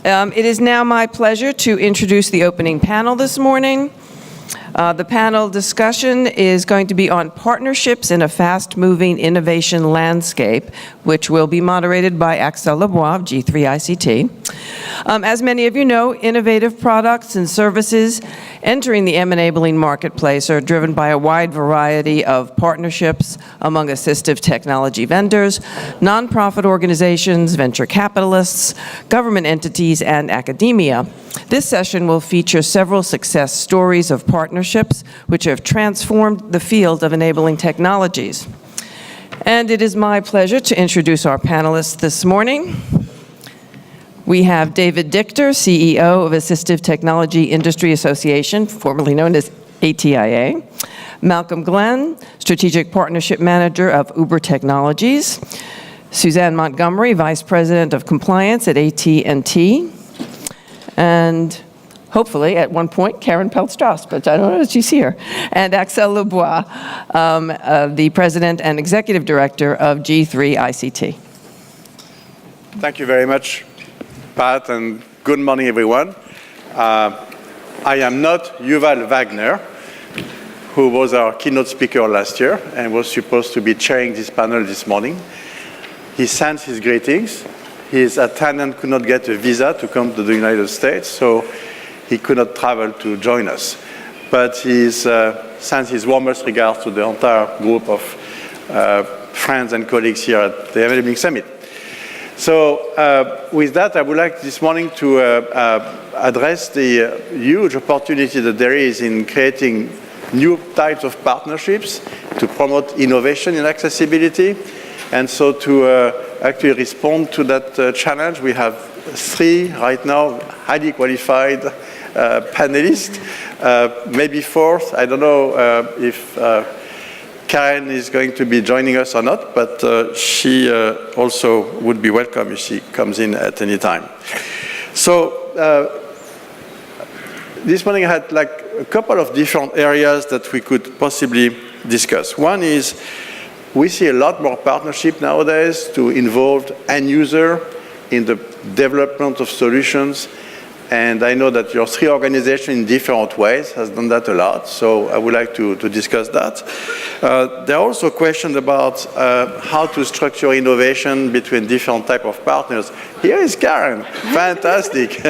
It is now my pleasure to introduce the opening panel this morning. The panel discussion is going to be on partnerships in a fast-moving innovation landscape, which will be moderated by Axel Leblois of G3 ICT. As many of you know, innovative products and services entering the M-enabling marketplace are driven by a wide variety of partnerships among assistive technology vendors, nonprofit organizations, venture capitalists, government entities, and academia. This session will feature several success stories of partnerships which have transformed the field of enabling technologies. And it is my pleasure to introduce our panelists this morning. We have David Dikter, CEO of Assistive Technology Industry Association, formerly known as ATIA. Malcom Glenn, Strategic Partnership Manager of Uber Technologies. Suzanne Montgomery, Vice President of Compliance at AT&T. And hopefully, at one point, Karen Peltz Strauss, but I don't know if she's here. And Axel Leblois, the President and Executive Director of G3 ICT. Thank you very much, Pat, and good morning, everyone. I am not Yuval Wagner, who was our keynote speaker last year and was supposed to be chairing this panel this morning. He sends his greetings. His attendant could not get a visa to come to the United States, so he could not travel to join us. But he sends his warmest regards to the entire group of friends and colleagues here at the Enabling Summit. So with that, I would like this morning to address the huge opportunity that there is in creating new types of partnerships to promote innovation in accessibility. And so to actually respond to that challenge, we have three right now highly qualified panelists, maybe fourth. I don't know if Karen is going to be joining us or not, but she also would be welcome if she comes in at any time. So this morning I had like a couple of different areas that we could possibly discuss. One is we see a lot more partnership nowadays to involve end user in the development of solutions. And I know that your three organizations in different ways has done that a lot. So I would like to discuss that. There are also questions about how to structure innovation between different type of partners. Here is Karen, fantastic.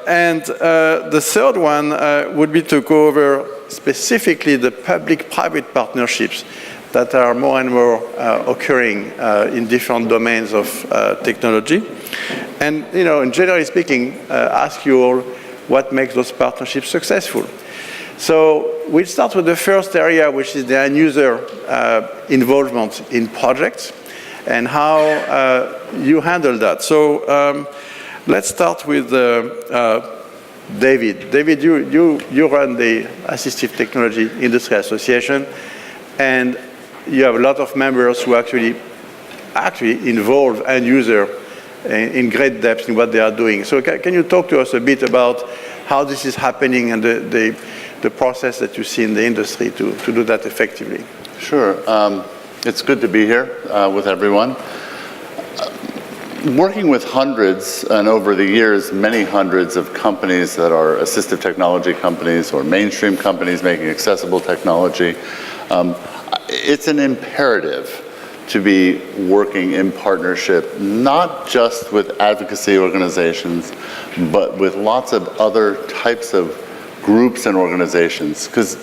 And the third one would be to go over specifically the public-private partnerships that are more and more occurring in different domains of technology. And, you know, and generally speaking, ask you all what makes those partnerships successful. So we'll start with the first area, which is the end user involvement in projects and how you handle that. So let's start with David. David, you run the Assistive Technology Industry Association, and you have a lot of members who actually involve end user in great depth in what they are doing. So can you talk to us a bit about how this is happening and the process that you see in the industry to do that effectively? Sure. It's good to be here with everyone. Working with hundreds, and over the years, many hundreds of companies that are assistive technology companies or mainstream companies making accessible technology, it's an imperative to be working in partnership, not just with advocacy organizations, but with lots of other types of groups and organizations. Because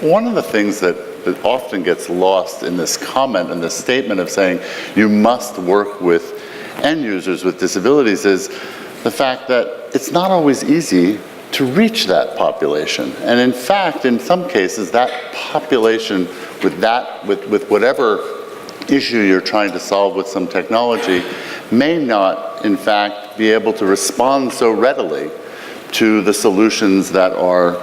one of the things that often gets lost in this comment and this statement of saying you must work with end users with disabilities is the fact that it's not always easy to reach that population. And in fact, in some cases, that population with whatever issue you're trying to solve with some technology may not, in fact, be able to respond so readily to the solutions that are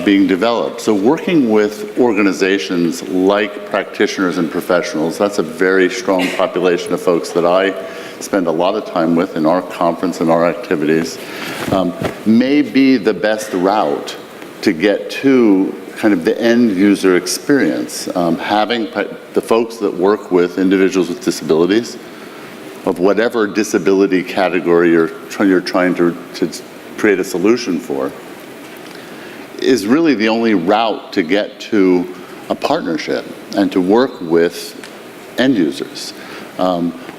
being developed. So working with organizations like practitioners and professionals, that's a very strong population of folks that I spend a lot of time with in our conference and our activities, may be the best route to get to kind of the end user experience. Having the folks that work with individuals with disabilities of whatever disability category you're trying to create a solution for, is really the only route to get to a partnership and to work with end users.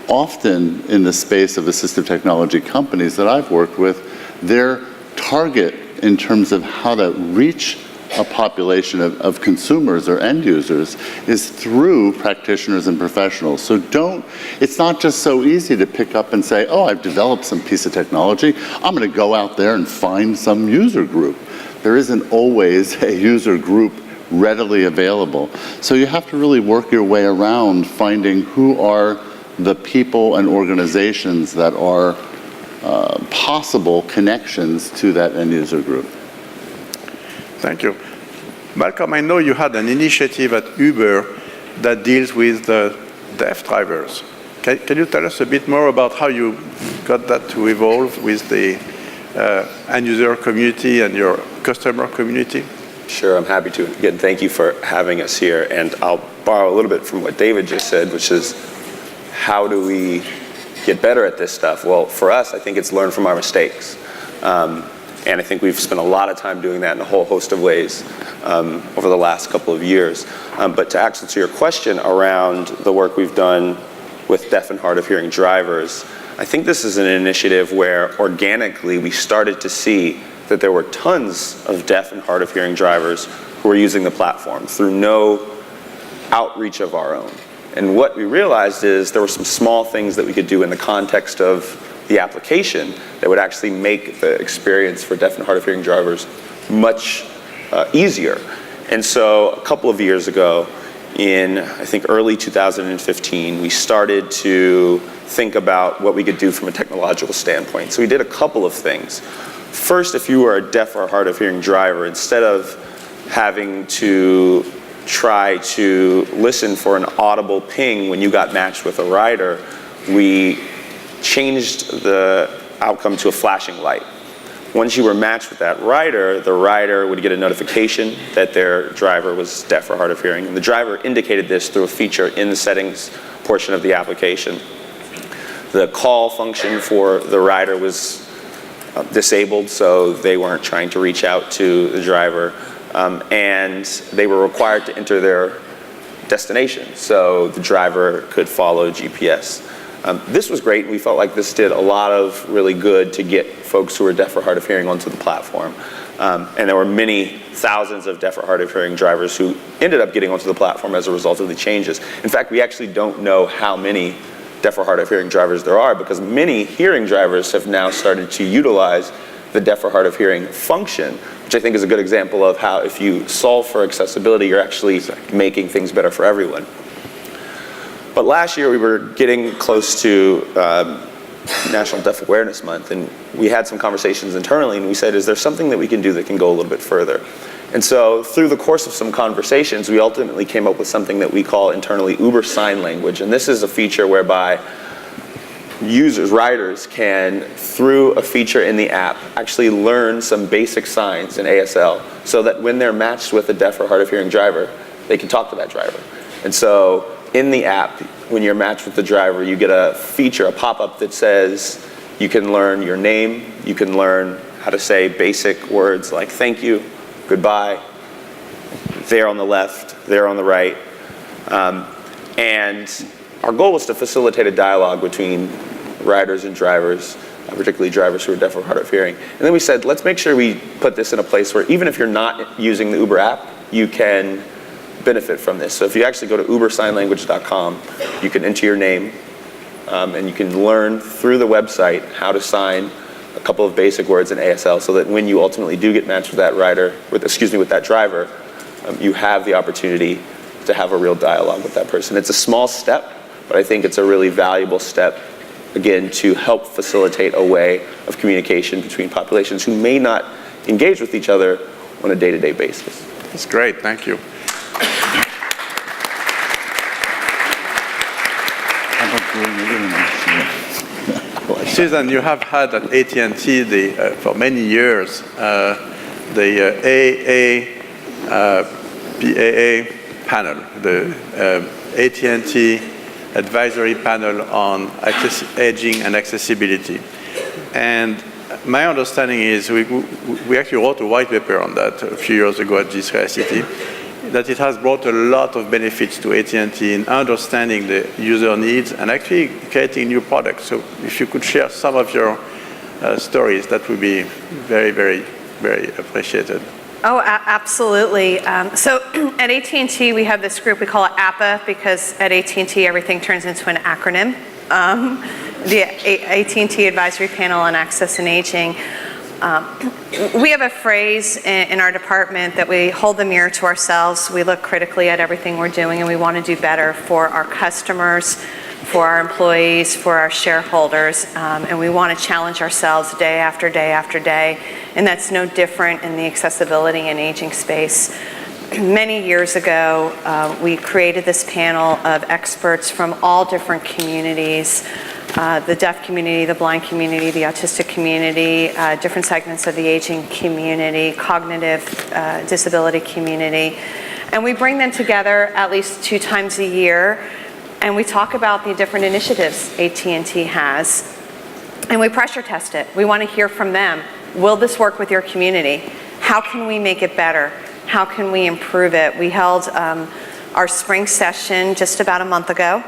Often in the space of assistive technology companies that I've worked with, their target in terms of how to reach a population of consumers or end users is through practitioners and professionals. So it's not just so easy to pick up and say, oh, I've developed some piece of technology, I'm going to go out there and find some user group. There isn't always a user group readily available. So you have to really work your way around finding who are the people and organizations that are possible connections to that end user group. Thank you. Malcom, I know you had an initiative at Uber that deals with the deaf drivers. Can you tell us a bit more about how you got that to evolve with the end user community and your customer community? Sure, I'm happy to. Again, thank you for having us here. And I'll borrow a little bit from what David just said, which is, how do we get better at this stuff? Well, for us, I think it's learn from our mistakes. And I think we've spent a lot of time doing that in a whole host of ways over the last couple of years. But to Axel, to your question around the work we've done with deaf and hard of hearing drivers, I think this is an initiative where organically we started to see that there were tons of deaf and hard of hearing drivers who were using the platform through no outreach of our own. And what we realized is there were some small things that we could do in the context of the application that would actually make the experience for deaf and hard of hearing drivers much easier. And so a couple of years ago, in I think early 2015, we started to think about what we could do from a technological standpoint. So we did a couple of things. First, if you were a deaf or hard of hearing driver, instead of having to try to listen for an audible ping when you got matched with a rider, we changed the outcome to a flashing light. Once you were matched with that rider, the rider would get a notification that their driver was deaf or hard of hearing. And the driver indicated this through a feature in the settings portion of the application. The call function for the rider was disabled, so they weren't trying to reach out to the driver. And they were required to enter their destination, so the driver could follow GPS. This was great. We felt like this did a lot of really good to get folks who are deaf or hard of hearing onto the platform. And there were many thousands of deaf or hard of hearing drivers who ended up getting onto the platform as a result of the changes. In fact, we actually don't know how many deaf or hard of hearing drivers there are, because many hearing drivers have now started to utilize the deaf or hard of hearing function, which I think is a good example of how if you solve for accessibility, you're actually making things better for everyone. But last year we were getting close to National Deaf Awareness Month, and we had some conversations internally, and we said, is there something that we can do that can go a little bit further? And so through the course of some conversations, we ultimately came up with something that we call internally Uber Sign Language. And this is a feature whereby users, riders, can, through a feature in the app, actually learn some basic signs in ASL so that when they're matched with a deaf or hard of hearing driver, they can talk to that driver. And so in the app, when you're matched with the driver, you get a feature, a pop-up that says you can learn your name, you can learn how to say basic words like thank you, goodbye, there on the left, there on the right. And our goal was to facilitate a dialogue between riders and drivers, particularly drivers who are deaf or hard of hearing. And then we said, let's make sure we put this in a place where even if you're not using the Uber app, you can benefit from this. So if you actually go to ubersignlanguage.com, you can enter your name, and you can learn through the website how to sign a couple of basic words in ASL, so that when you ultimately do get matched with that rider, with that driver, you have the opportunity to have a real dialogue with that person. It's a small step, but I think it's a really valuable step, again, to help facilitate a way of communication between populations who may not engage with each other on a day-to-day basis. That's great, thank you. Suzanne, you have had at AT&T for many years the AAPAA panel, the AT&T Advisory Panel on Aging and Accessibility. And my understanding is we actually wrote a white paper on that a few years ago at GICIT, that it has brought a lot of benefits to AT&T in understanding the user needs and actually creating new products. So if you could share some of your stories, that would be very, very, very appreciated. Oh, absolutely. So at AT&T, we have this group, we call it APA, because at AT&T, everything turns into an acronym. The AT&T Advisory Panel on Access and Aging. We have a phrase in our department that we hold the mirror to ourselves. We look critically at everything we're doing, and we want to do better for our customers, for our employees, for our shareholders, and we want to challenge ourselves day after day after day, and that's no different in the accessibility and aging space. Many years ago, we created this panel of experts from all different communities, the deaf community, the blind community, the autistic community, different segments of the aging community, cognitive disability community, and we bring them together at least 2 times a year. And we talk about the different initiatives AT&T has, and we pressure test it. We want to hear from them. Will this work with your community? How can we make it better? How can we improve it? We held our spring session just about a month ago.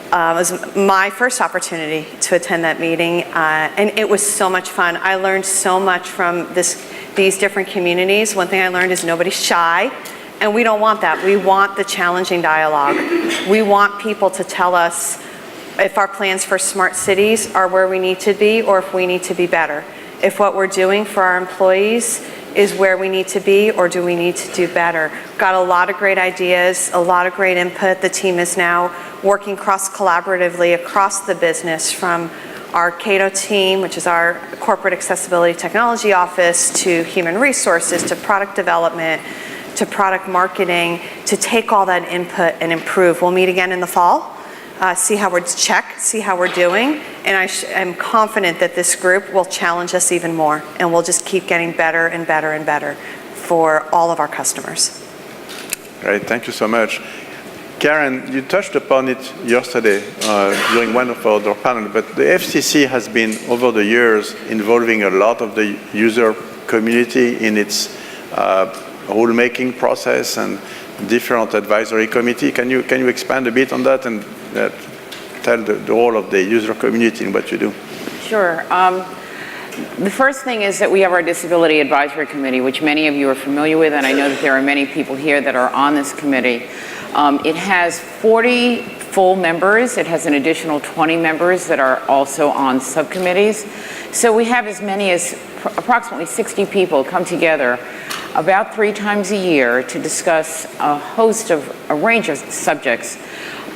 It was my first opportunity to attend that meeting, and it was so much fun. I learned so much from these different communities. One thing I learned is nobody's shy. And we don't want that. We want the challenging dialogue. We want people to tell us if our plans for smart cities are where we need to be or if we need to be better. If what we're doing for our employees is where we need to be or do we need to do better. Got a lot of great ideas, a lot of great input. The team is now working cross-collaboratively across the business, from our Cato team, which is our corporate accessibility technology office, to human resources, to product development, to product marketing, to take all that input and improve. We'll meet again in the fall, see how we're doing, and I am confident that this group will challenge us even more, and we'll just keep getting better and better and better for all of our customers. Great, thank you so much. Karen, you touched upon it yesterday during one of our panels, but the FCC has been, over the years, involving a lot of the user community in its rulemaking process and different advisory committee. Can you expand a bit on that and tell the role of the user community in what you do? Sure. The first thing is that we have our Disability Advisory Committee, which many of you are familiar with, and I know that there are many people here that are on this committee. It has 40 full members. It has an additional 20 members that are also on subcommittees. So we have as many as approximately 60 people come together about 3 times a year to discuss a range of subjects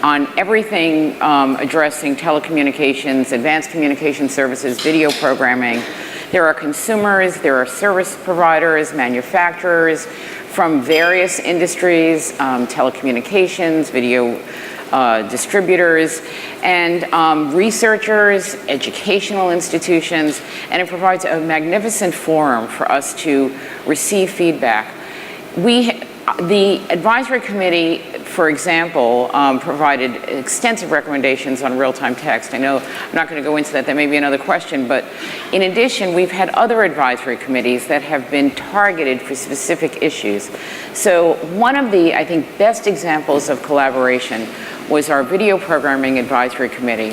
on everything addressing telecommunications, advanced communication services, video programming. There are consumers, there are service providers, manufacturers from various industries, telecommunications, video distributors, and researchers, educational institutions, and it provides a magnificent forum for us to receive feedback. The advisory committee, for example, provided extensive recommendations on real-time text. I know I'm not going to go into that, that may be another question, but in addition, we've had other advisory committees that have been targeted for specific issues. So one of the, I think, best examples of collaboration was our Video Programming Advisory Committee,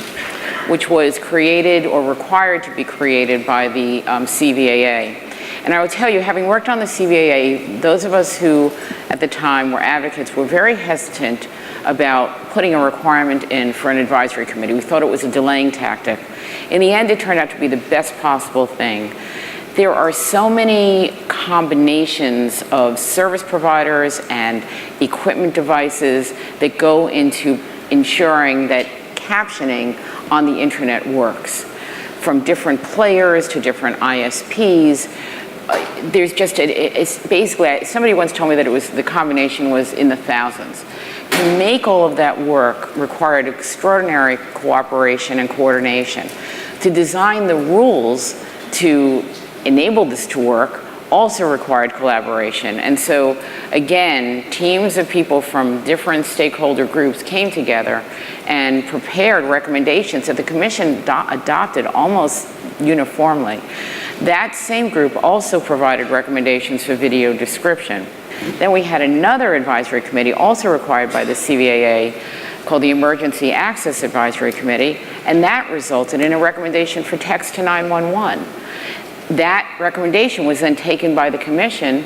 which was created or required to be created by the CVAA. And I will tell you, having worked on the CVAA, those of us who at the time were advocates were very hesitant about putting a requirement in for an advisory committee. We thought it was a delaying tactic. In the end, it turned out to be the best possible thing. There are so many combinations of service providers and equipment devices that go into ensuring that captioning on the internet works. From different players to different ISPs, there's just, it's basically, somebody once told me that the combination was in the thousands. To make all of that work required extraordinary cooperation and coordination. To design the rules to enable this to work also required collaboration. And so, again, teams of people from different stakeholder groups came together and prepared recommendations that the Commission adopted almost uniformly. That same group also provided recommendations for video description. Then we had another advisory committee, also required by the CVAA, called the Emergency Access Advisory Committee, and that resulted in a recommendation for text to 911. That recommendation was then taken by the Commission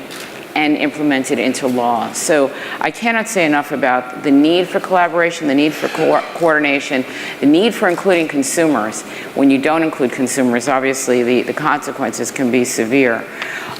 and implemented into law. So I cannot say enough about the need for collaboration, the need for coordination, the need for including consumers. When you don't include consumers, obviously the consequences can be severe.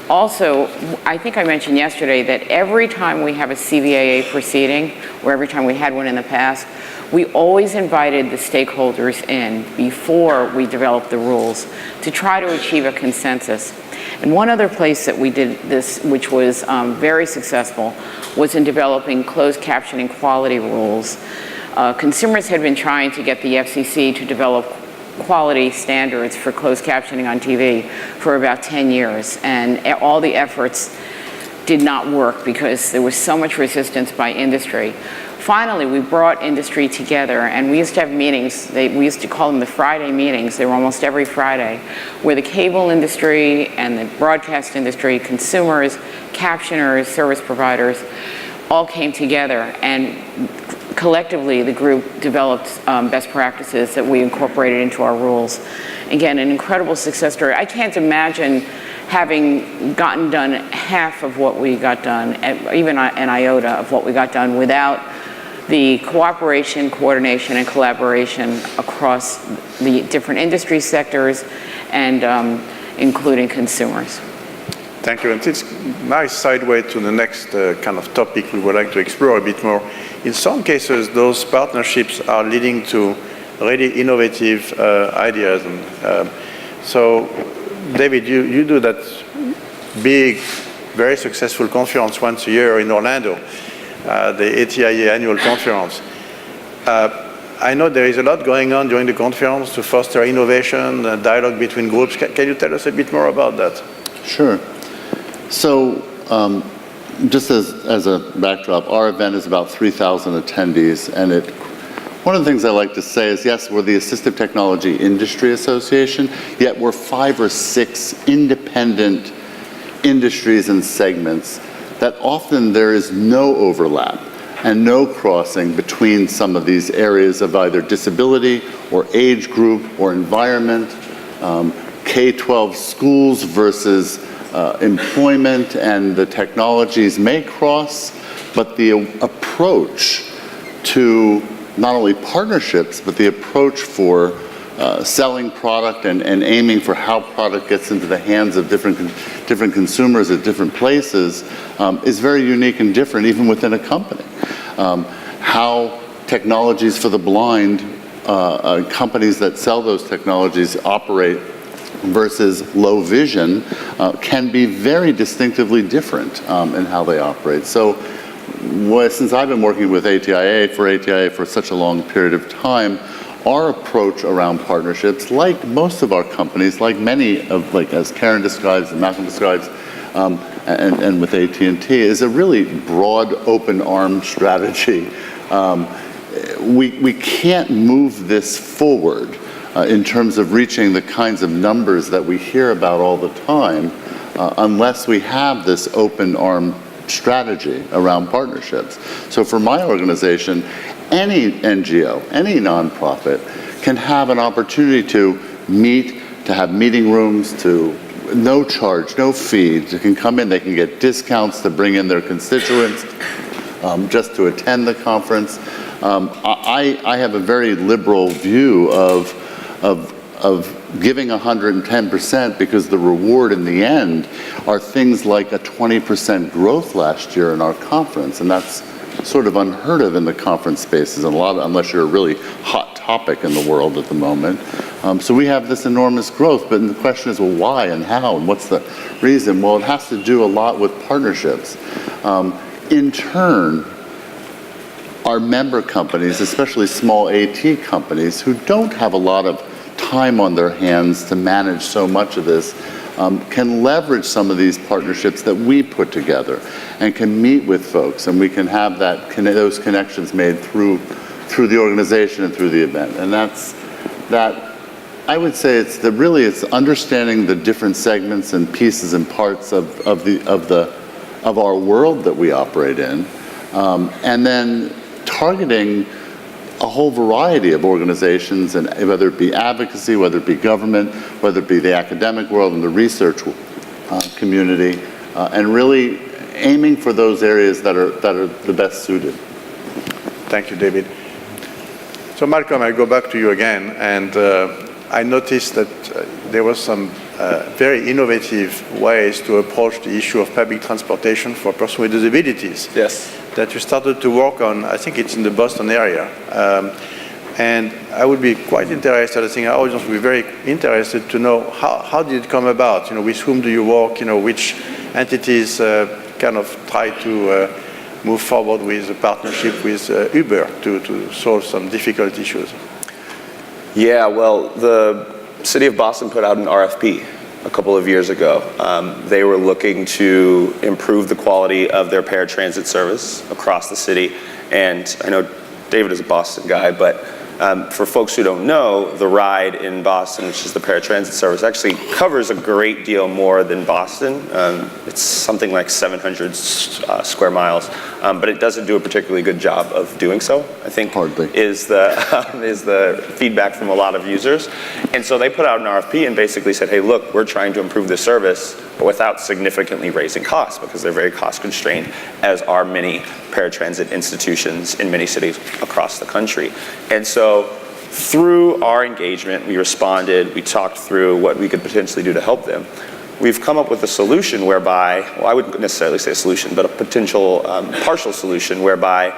Also, I think I mentioned yesterday that every time we have a CVAA proceeding, or every time we had one in the past, we always invited the stakeholders in before we developed the rules to try to achieve a consensus. And one other place that we did this, which was very successful, was in developing closed captioning quality rules. Consumers had been trying to get the FCC to develop quality standards for closed captioning on TV for about 10 years, and all the efforts did not work because there was so much resistance by industry. Finally, we brought industry together, and we used to have meetings. We used to call them the Friday meetings. They were almost every Friday, where the cable industry and the broadcast industry, consumers, captioners, service providers, all came together, and collectively the group developed best practices that we incorporated into our rules. Again, an incredible success story. I can't imagine having gotten done half of what we got done, even an iota of what we got done, without the cooperation, coordination, and collaboration across the different industry sectors and including consumers. Thank you. And it's a nice segue to the next kind of topic we would like to explore a bit more. In some cases, those partnerships are leading to really innovative ideas. And so, David, you do that big, very successful conference once a year in Orlando, the ATIA Annual Conference. I know there is a lot going on during the conference to foster innovation, dialogue between groups. Can you tell us a bit more about that? Sure. So just as a backdrop, our event is about 3,000 attendees, and one of the things I like to say is, yes, we're the Assistive Technology Industry Association, yet we're 5 or 6 independent industries and segments that often there is no overlap and no crossing between some of these areas of either disability or age group or environment, K-12 schools versus employment, and the technologies may cross, but the approach to not only partnerships, but the approach for selling product and aiming for how product gets into the hands of different consumers at different places is very unique and different even within a company. How technologies for the blind, companies that sell those technologies operate versus low vision can be very distinctively different in how they operate. So since I've been working with ATIA for such a long period of time, our approach around partnerships, like most of our companies, like many of, like as Karen describes and Malcom describes, and with AT&T, is a really broad, open arm strategy. We can't move this forward in terms of reaching the kinds of numbers that we hear about all the time unless we have this open arm strategy around partnerships. So for my organization, any NGO, any nonprofit can have an opportunity to meet, to have meeting rooms, to no charge, no fee. They can come in, they can get discounts to bring in their constituents just to attend the conference. I have a very liberal view of giving 110% because the reward in the end are things like a 20% growth last year in our conference, and that's sort of unheard of in the conference spaces, and unless you're a really hot topic in the world at the moment. So we have this enormous growth, but the question is, well, why and how, and what's the reason? Well, it has to do a lot with partnerships. In turn, our member companies, especially small AT companies who don't have a lot of time on their hands to manage so much of this, can leverage some of these partnerships that we put together and can meet with folks, and we can have those connections made through the organization and through the event. And I would say it's understanding the different segments and pieces and parts of our world that we operate in, and then targeting a whole variety of organizations, and whether it be advocacy, whether it be government, whether it be the academic world and the research community, and really aiming for those areas that are the best suited. Thank you, David. So Malcolm, I go back to you again, and I noticed that there was some very innovative ways to approach the issue of public transportation for persons with disabilities. Yes. That you started to work on. I think it's in the Boston area. And I would be quite interested, I think our audience would be very interested to know how did it come about? With whom do you work? Which entities kind of try to move forward with a partnership with Uber to solve some difficult issues? Yeah, well, the city of Boston put out an RFP a couple of years ago. They were looking to improve the quality of their paratransit service across the city. And I know David is a Boston guy, but for folks who don't know, the ride in Boston, which is the paratransit service, actually covers a great deal more than Boston. It's something like 700 square miles, but it doesn't do a particularly good job of doing so, I think. Hardly. Is the feedback from a lot of users. And so they put out an RFP and basically said, hey, look, we're trying to improve the service, but without significantly raising costs, because they're very cost constrained, as are many paratransit institutions in many cities across the country. And so through our engagement, we responded, we talked through what we could potentially do to help them. We've come up with a solution whereby, well, I wouldn't necessarily say a solution, but a potential partial solution whereby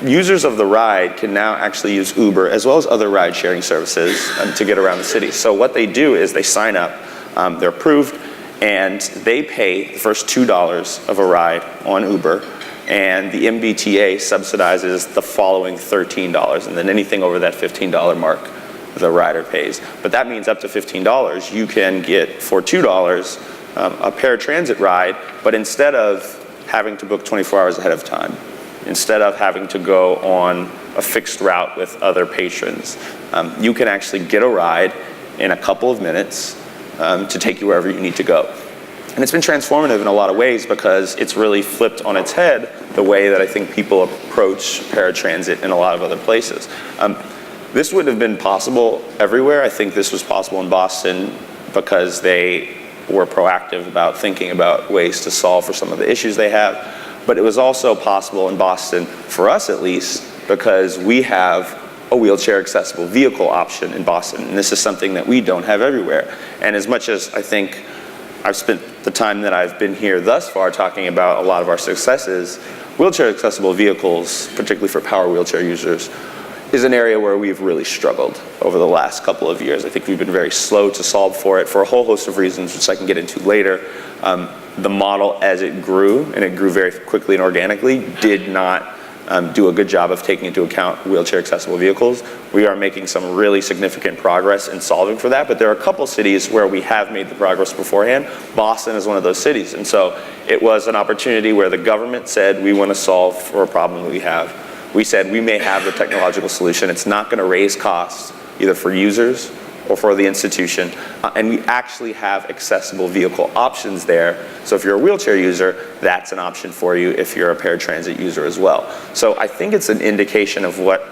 users of the ride can now actually use Uber as well as other ride sharing services to get around the city. So what they do is they sign up, they're approved, and they pay the first $2 of a ride on Uber, and the MBTA subsidizes the following $13, and then anything over that $15 mark the rider pays. But that means up to $15 you can get for $2 a paratransit ride, but instead of having to book 24 hours ahead of time, instead of having to go on a fixed route with other patrons, you can actually get a ride in a couple of minutes to take you wherever you need to go. And it's been transformative in a lot of ways because it's really flipped on its head the way that I think people approach paratransit in a lot of other places. This wouldn't have been possible everywhere. I think this was possible in Boston because they were proactive about thinking about ways to solve for some of the issues they have. But it was also possible in Boston, for us at least, because we have a wheelchair accessible vehicle option in Boston. And this is something that we don't have everywhere. And as much as I think I've spent the time that I've been here thus far talking about a lot of our successes, wheelchair accessible vehicles, particularly for power wheelchair users, is an area where we've really struggled over the last couple of years. I think we've been very slow to solve for it for a whole host of reasons, which I can get into later. The model, as it grew, and it grew very quickly and organically, did not do a good job of taking into account wheelchair accessible vehicles. We are making some really significant progress in solving for that, but there are a couple cities where we have made the progress beforehand. Boston is one of those cities, and so it was an opportunity where the government said, we want to solve for a problem that we have. We said, we may have the technological solution. It's not going to raise costs, either for users or for the institution, and we actually have accessible vehicle options there. So if you're a wheelchair user, that's an option for you if you're a paratransit user as well. So I think it's an indication of what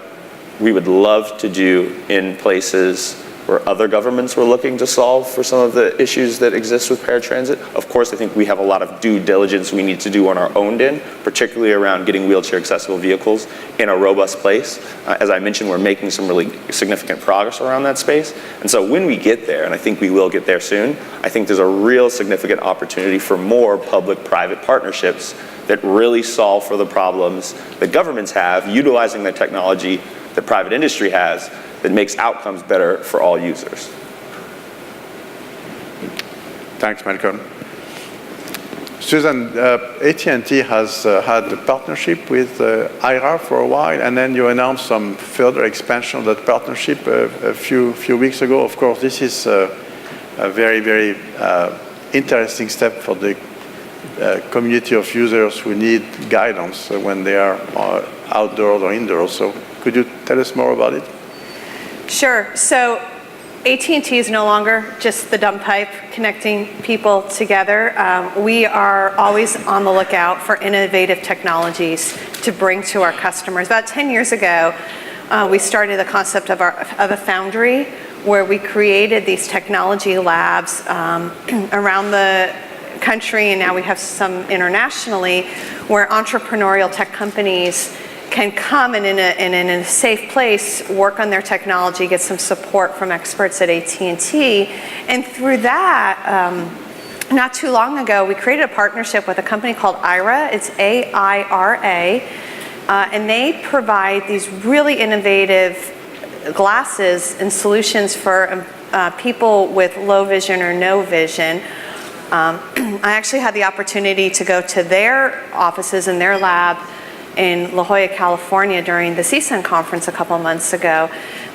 we would love to do in places where other governments were looking to solve for some of the issues that exist with paratransit. Of course, I think we have a lot of due diligence we need to do on our own end, particularly around getting wheelchair accessible vehicles in a robust place. As I mentioned, we're making some really significant progress around that space. And so when we get there, and I think we will get there soon, I think there's a real significant opportunity for more public-private partnerships that really solve for the problems that governments have, utilizing the technology that private industry has, that makes outcomes better for all users. Thanks, Malcolm. Suzanne, AT&T has had a partnership with IRA for a while, and then you announced some further expansion of that partnership a few weeks ago. Of course, this is a very, very interesting step for the community of users who need guidance when they are outdoors or indoors. So could you tell us more about it? Sure. So AT&T is no longer just the dumb pipe connecting people together. We are always on the lookout for innovative technologies to bring to our customers. About 10 years ago, we started the concept of a foundry where we created these technology labs around the country, and now we have some internationally, where entrepreneurial tech companies can come and in a safe place work on their technology, get some support from experts at AT&T. And through that, not too long ago, we created a partnership with a company called IRA. It's AIRA. And they provide these really innovative glasses and solutions for people with low vision or no vision. I actually had the opportunity to go to their offices and their lab in La Jolla, California during the CSUN conference a couple months ago.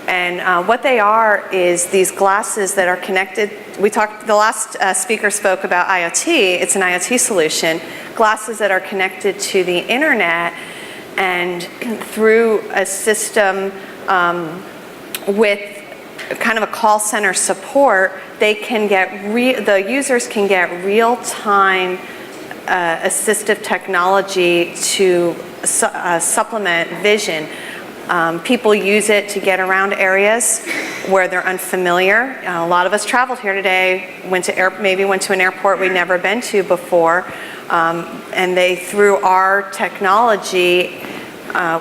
And what they are is these glasses that are connected. The last speaker spoke about IoT. It's an IoT solution. Glasses that are connected to the internet, and through a system with kind of a call center support, they can get the users can get real-time assistive technology to supplement vision. People use it to get around areas where they're unfamiliar. A lot of us traveled here today, maybe went to an airport we'd never been to before, and they, through our technology,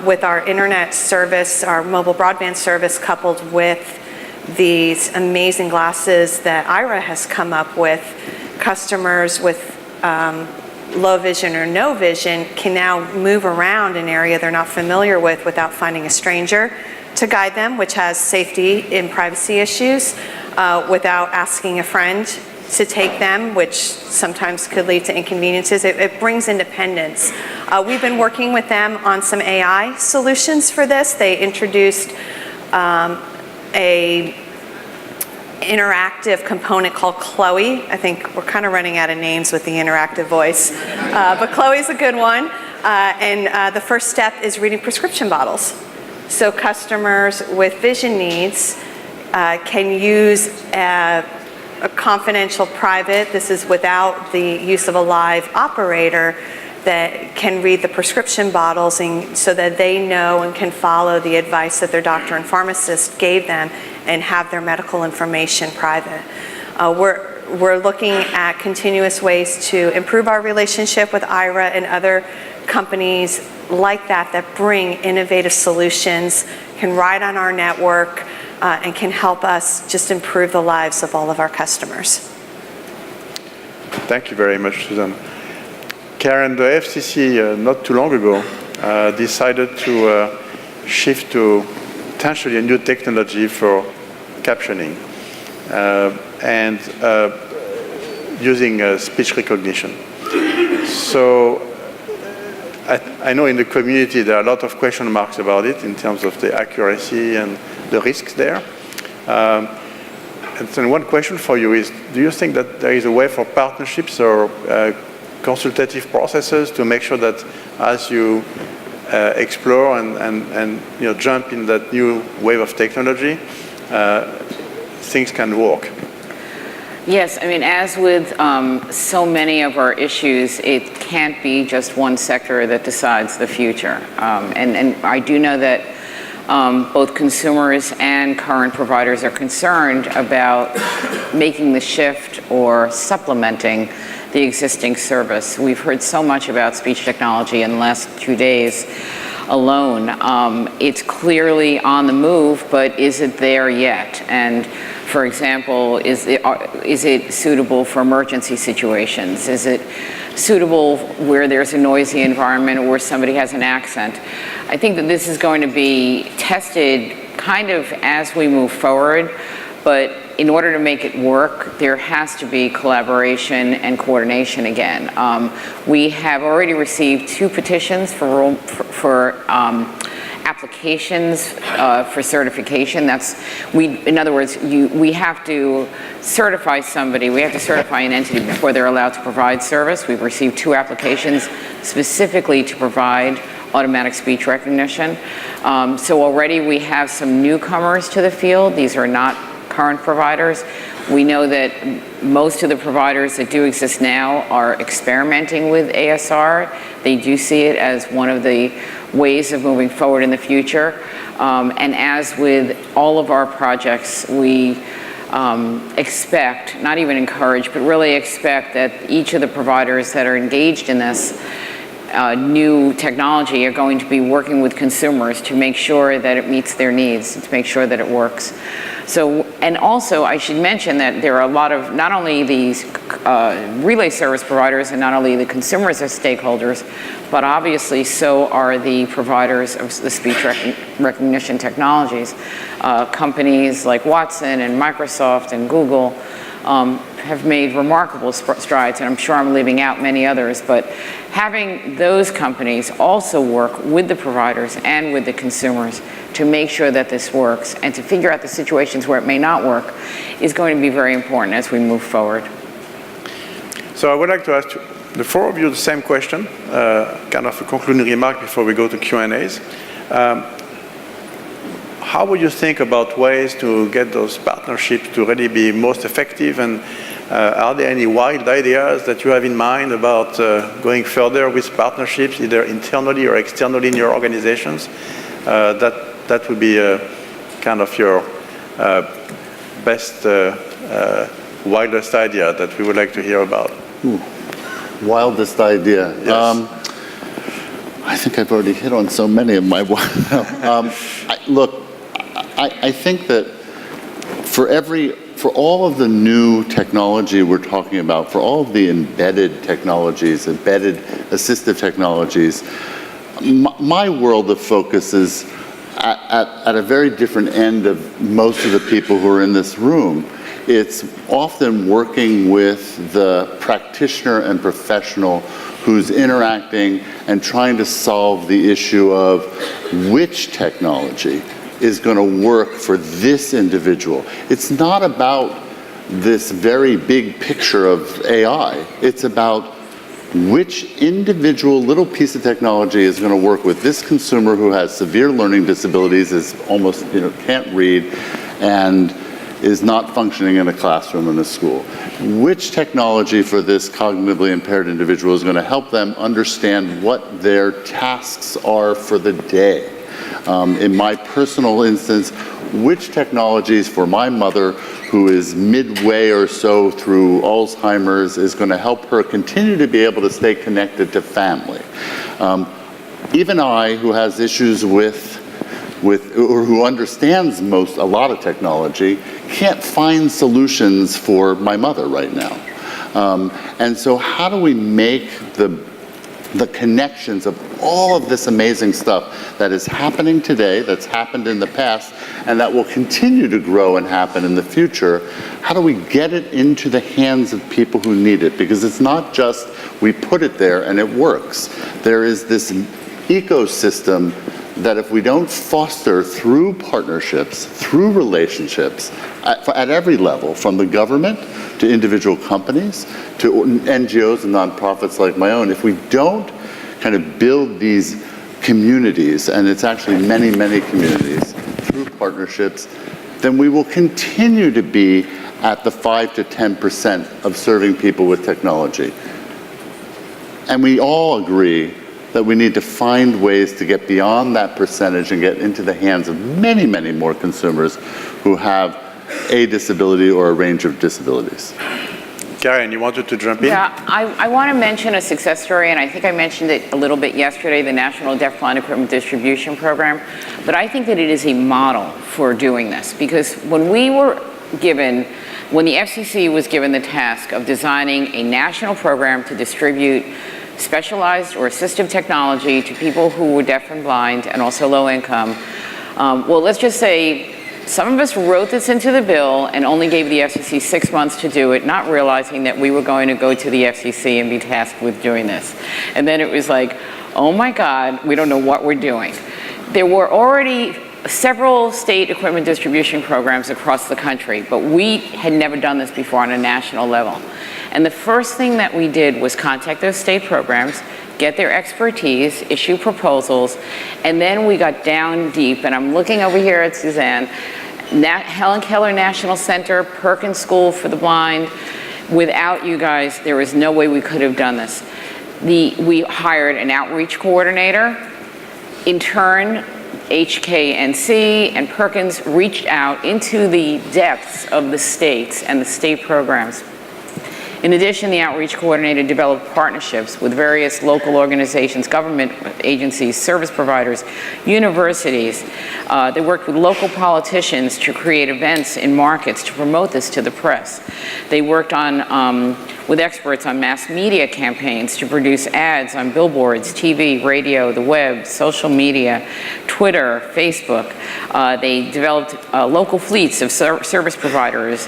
with our internet service, our mobile broadband service, coupled with these amazing glasses that IRA has come up with, customers with low vision or no vision can now move around an area they're not familiar with without finding a stranger to guide them, which has safety and privacy issues, without asking a friend to take them, which sometimes could lead to inconveniences. It brings independence. We've been working with them on some AI solutions for this. They introduced a interactive component called Chloe. I think we're kind of running out of names with the interactive voice, but Chloe's a good one. And the first step is reading prescription bottles. So customers with vision needs can use a confidential private, this is without the use of a live operator, that can read the prescription bottles so that they know and can follow the advice that their doctor and pharmacist gave them and have their medical information private. We're looking at continuous ways to improve our relationship with IRA and other companies like that bring innovative solutions, can ride on our network, and can help us just improve the lives of all of our customers. Thank you very much, Suzanne. Karen, the FCC not too long ago decided to shift to potentially a new technology for captioning and using speech recognition. So I know in the community there are a lot of question marks about it in terms of the accuracy and the risks there. And then one question for you is, do you think that there is a way for partnerships or consultative processes to make sure that as you explore and jump in that new wave of technology, things can work? Yes, I mean, as with so many of our issues, it can't be just one sector that decides the future. And I do know that both consumers and current providers are concerned about making the shift or supplementing the existing service. We've heard so much about speech technology in the last 2 days alone. It's clearly on the move, but is it there yet? And for example, is it suitable for emergency situations? Is it suitable where there's a noisy environment or where somebody has an accent? I think that this is going to be tested kind of as we move forward, but in order to make it work, there has to be collaboration and coordination again. We have already received 2 petitions for applications for certification. In other words, we have to certify somebody, we have to certify an entity before they're allowed to provide service. We've received 2 applications specifically to provide automatic speech recognition. So already we have some newcomers to the field. These are not current providers. We know that most of the providers that do exist now are experimenting with ASR. They do see it as one of the ways of moving forward in the future. And as with all of our projects, we expect, not even encourage, but really expect that each of the providers that are engaged in this new technology are going to be working with consumers to make sure that it meets their needs, to make sure that it works. So, and also I should mention that there are a lot of, not only these relay service providers and not only the consumers as stakeholders, but obviously so are the providers of the speech recognition technologies. Companies like Watson and Microsoft and Google have made remarkable strides, and I'm sure I'm leaving out many others, but having those companies also work with the providers and with the consumers to make sure that this works and to figure out the situations where it may not work is going to be very important as we move forward. So I would like to ask the 4 of you the same question, kind of a concluding remark before we go to Q&As. How would you think about ways to get those partnerships to really be most effective, and are there any wild ideas that you have in mind about going further with partnerships, either internally or externally in your organizations? That would be kind of your best, wildest idea that we would like to hear about. Wildest idea. Yes. I think I've already hit on so many of my look, I think that for all of the new technology we're talking about, for all of the embedded technologies, embedded assistive technologies, my world of focus is at a very different end of most of the people who are in this room. It's often working with the practitioner and professional who's interacting and trying to solve the issue of which technology is going to work for this individual. It's not about this very big picture of AI. It's about which individual little piece of technology is going to work with this consumer who has severe learning disabilities, is almost, can't read, and is not functioning in a classroom in a school. Which technology for this cognitively impaired individual is going to help them understand what their tasks are for the day? In my personal instance, which technologies for my mother, who is midway or so through Alzheimer's, is going to help her continue to be able to stay connected to family? Even I, who has issues with or who understands a lot of technology, can't find solutions for my mother right now. And so how do we make the connections of all of this amazing stuff that is happening today, that's happened in the past, and that will continue to grow and happen in the future? How do we get it into the hands of people who need it? Because it's not just we put it there and it works. There is this ecosystem that if we don't foster through partnerships, through relationships, at every level, from the government to individual companies to NGOs and nonprofits like my own, if we don't kind of build these communities, and it's actually many, many communities, through partnerships, then we will continue to be at the 5 to 10% of serving people with technology. And we all agree that we need to find ways to get beyond that percentage and get into the hands of many, many more consumers who have a disability or a range of disabilities. Karen, you wanted to jump in? Yeah, I want to mention a success story, and I think I mentioned it a little bit yesterday, the National Deafblind Equipment Distribution Program. But I think that it is a model for doing this, because when the FCC was given the task of designing a national program to distribute specialized or assistive technology to people who were deaf and blind and also low income, well, let's just say some of us wrote this into the bill and only gave the FCC 6 months to do it, not realizing that we were going to go to the FCC and be tasked with doing this. And then it was like, oh my God, we don't know what we're doing. There were already several state equipment distribution programs across the country, but we had never done this before on a national level. And the first thing that we did was contact those state programs, get their expertise, issue proposals, and then we got down deep, and I'm looking over here at Suzanne, Helen Keller National Center, Perkins School for the Blind. Without you guys, there was no way we could have done this. We hired an outreach coordinator. In turn, HKNC and Perkins reached out into the depths of the states and the state programs. In addition, the outreach coordinator developed partnerships with various local organizations, government agencies, service providers, universities. They worked with local politicians to create events in markets to promote this to the press. They worked with experts on mass media campaigns to produce ads on billboards, TV, radio, the web, social media, Twitter, Facebook. They developed local fleets of service providers,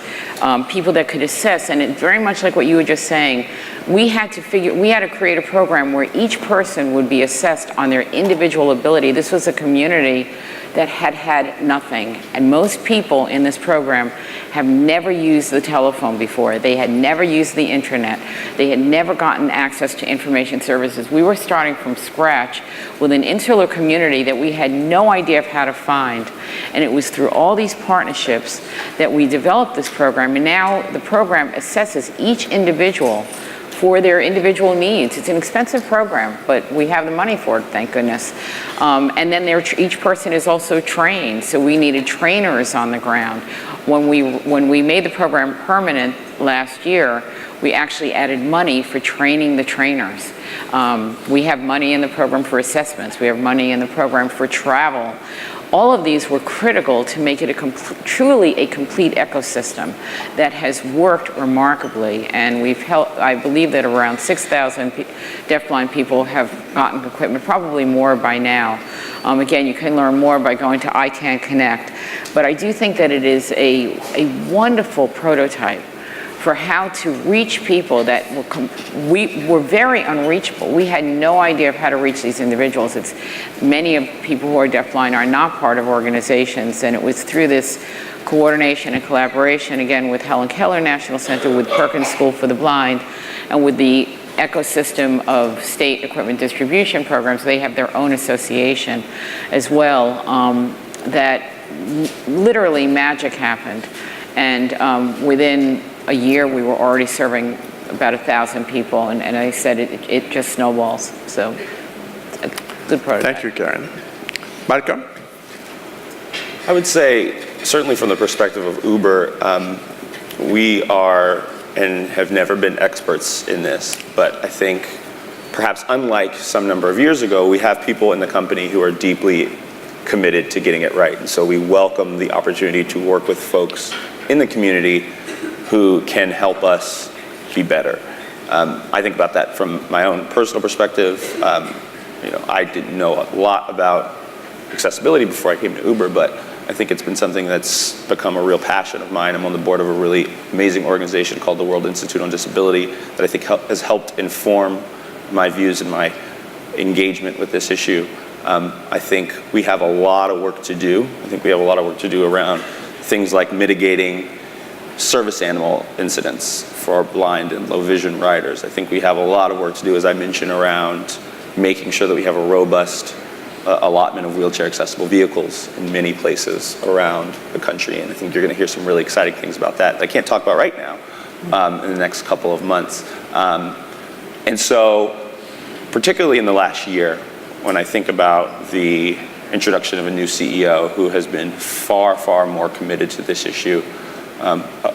people that could assess, and it very much like what you were just saying, we had to create a program where each person would be assessed on their individual ability. This was a community that had nothing, and most people in this program have never used the telephone before. They had never used the internet. They had never gotten access to information services. We were starting from scratch with an insular community that we had no idea of how to find, and it was through all these partnerships that we developed this program, and now the program assesses each individual for their individual needs. It's an expensive program, but we have the money for it, thank goodness. And then each person is also trained, so we needed trainers on the ground. When we made the program permanent last year, we actually added money for training the trainers. We have money in the program for assessments. We have money in the program for travel. All of these were critical to make it truly a complete ecosystem that has worked remarkably. And I believe that around 6,000 deafblind people have gotten equipment, probably more by now. Again, you can learn more by going to ICANN Connect. But I do think that it is a wonderful prototype for how to reach people that were very unreachable. We had no idea of how to reach these individuals. Many of people who are deafblind are not part of organizations, and it was through this coordination and collaboration, again, with Helen Keller National Center, with Perkins School for the Blind, and with the ecosystem of state equipment distribution programs. They have their own association as well, that literally magic happened. And within a year, we were already serving about 1,000 people, and I said it just snowballs. So, a good prototype. Thank you, Karen. Malcom? I would say, certainly from the perspective of Uber, we are and have never been experts in this, but I think perhaps unlike some number of years ago, we have people in the company who are deeply committed to getting it right. And so we welcome the opportunity to work with folks in the community who can help us be better. I think about that from my own personal perspective. I didn't know a lot about accessibility before I came to Uber, but I think it's been something that's become a real passion of mine. I'm on the board of a really amazing organization called the World Institute on Disability that I think has helped inform my views and my engagement with this issue. I think we have a lot of work to do. I think we have a lot of work to do around things like mitigating service animal incidents for blind and low vision riders. I think we have a lot of work to do, as I mentioned, around making sure that we have a robust allotment of wheelchair accessible vehicles in many places around the country. And I think you're going to hear some really exciting things about that I can't talk about right now in the next couple of months. And so, particularly in the last year, when I think about the introduction of a new CEO who has been far, far more committed to this issue,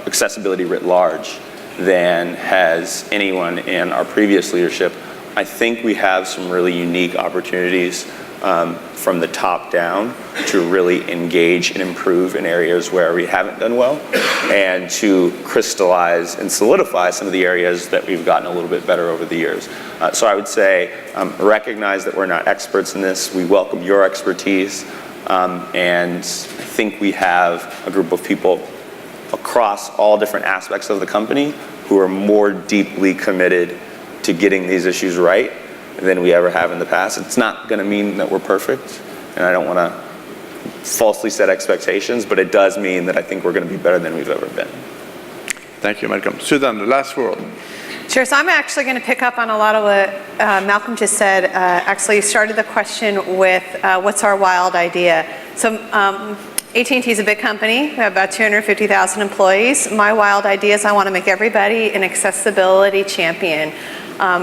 accessibility writ large, than has anyone in our previous leadership, I think we have some really unique opportunities from the top down to really engage and improve in areas where we haven't done well, and to crystallize and solidify some of the areas that we've gotten a little bit better over the years. So I would say recognize that we're not experts in this. We welcome your expertise, and I think we have a group of people across all different aspects of the company who are more deeply committed to getting these issues right than we ever have in the past. It's not going to mean that we're perfect. and I don't want to falsely set expectations, but it does mean that I think we're going to be better than we've ever been. Thank you, Malcolm. Suzanne, the last word. Sure, so I'm actually going to pick up on a lot of what Malcolm just said. Axel, you started the question with what's our wild idea? So AT&T is a big company. We have about 250,000 employees. My wild idea is I want to make everybody an accessibility champion.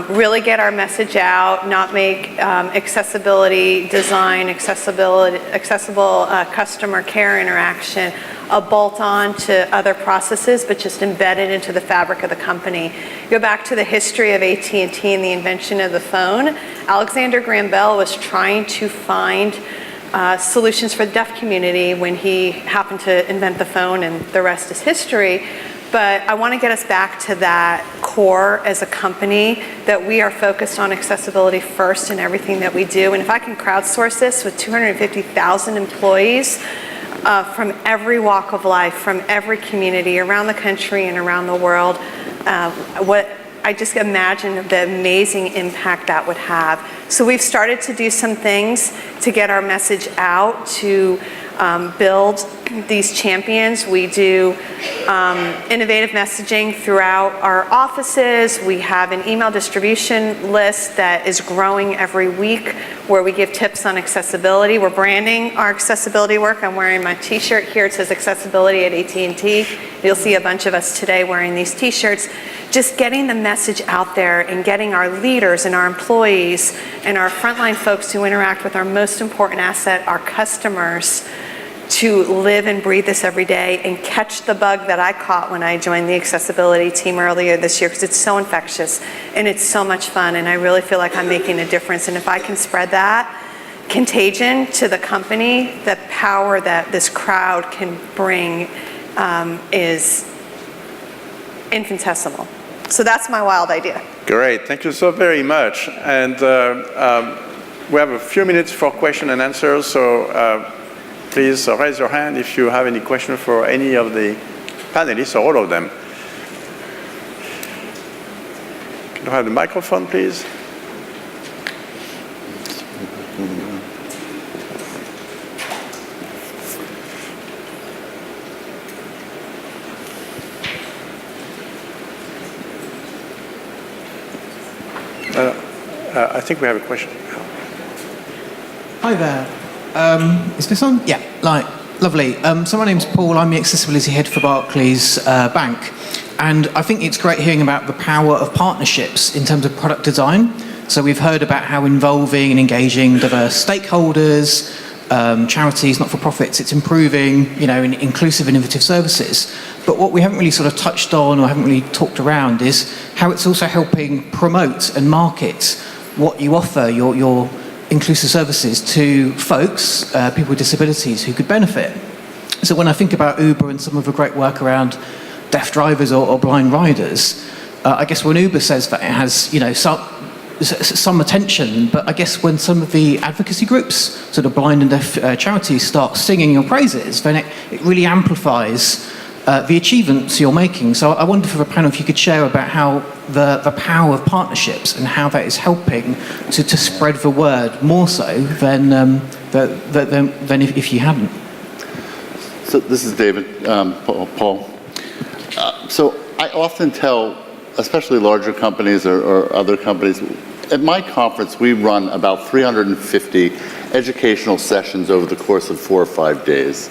Really get our message out, not make accessibility design, accessible customer care interaction a bolt-on to other processes, but just embedded into the fabric of the company. Go back to the history of AT&T and the invention of the phone. Alexander Graham Bell was trying to find solutions for the deaf community when he happened to invent the phone, and the rest is history. But I want to get us back to that core as a company, that we are focused on accessibility first in everything that we do. And if I can crowdsource this with 250,000 employees from every walk of life, from every community around the country and around the world, I just imagine the amazing impact that would have. So we've started to do some things to get our message out, to build these champions. We do innovative messaging throughout our offices. We have an email distribution list that is growing every week, where we give tips on accessibility. We're branding our accessibility work. I'm wearing my t-shirt here. It says accessibility at AT&T. You'll see a bunch of us today wearing these t-shirts. Just getting the message out there and getting our leaders and our employees and our frontline folks who interact with our most important asset, our customers, to live and breathe this every day and catch the bug that I caught when I joined the accessibility team earlier this year, because it's so infectious and it's so much fun, and I really feel like I'm making a difference. And if I can spread that contagion to the company, the power that this crowd can bring is infinitesimal. So that's my wild idea. Great, thank you so very much. And we have a few minutes for question and answers, so please raise your hand if you have any question for any of the panelists or all of them. Can you have the microphone, please? I think we have a question. Hi there. Is this on? Yeah, lovely. So my name's Paul. I'm the accessibility head for Barclays Bank. And I think it's great hearing about the power of partnerships in terms of product design. So we've heard about how involving and engaging diverse stakeholders, charities, not-for-profits, it's improving, inclusive, innovative services. But what we haven't really sort of touched on or haven't really talked around is how it's also helping promote and market what you offer, your inclusive services, to folks, people with disabilities who could benefit. So when I think about Uber and some of the great work around deaf drivers or blind riders, I guess when Uber says that it has, some attention, but I guess when some of the advocacy groups, sort of blind and deaf charities, start singing your praises, then it really amplifies the achievements you're making. So I wonder for the panel if you could share about how the power of partnerships and how that is helping to spread the word more so than if you hadn't. So this is David, Paul. So I often tell, especially larger companies or other companies, at my conference we run about 350 educational sessions over the course of 4 or 5 days.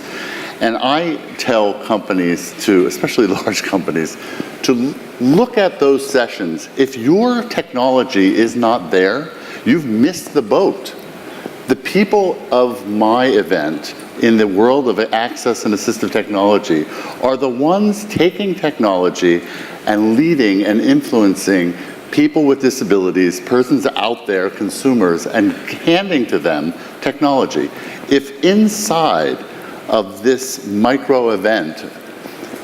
And I tell companies, especially large companies, to look at those sessions. If your technology is not there, you've missed the boat. The people of my event in the world of access and assistive technology are the ones taking technology and leading and influencing people with disabilities, persons out there, consumers, and handing to them technology. If inside of this micro event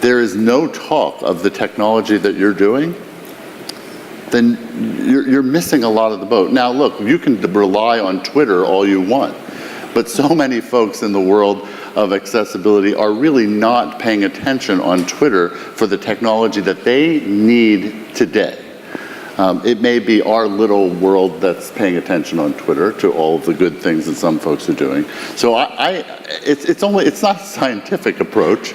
there is no talk of the technology that you're doing, then you're missing a lot of the boat. Now look, you can rely on Twitter all you want, but so many folks in the world of accessibility are really not paying attention on Twitter for the technology that they need today. It may be our little world that's paying attention on Twitter to all of the good things that some folks are doing. So it's not a scientific approach,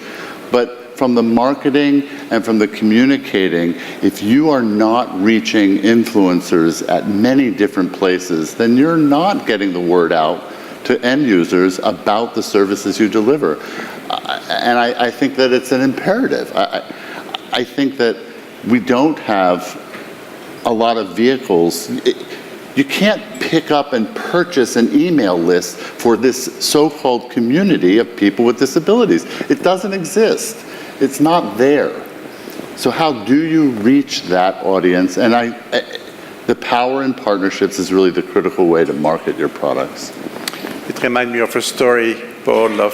but from the marketing and from the communicating, if you are not reaching influencers at many different places, then you're not getting the word out to end users about the services you deliver. And I think that it's an imperative. I think that we don't have a lot of vehicles. You can't pick up and purchase an email list for this so-called community of people with disabilities. It doesn't exist. It's not there. So how do you reach that audience? And the power in partnerships is really the critical way to market your products. It reminds me of a story, Paul,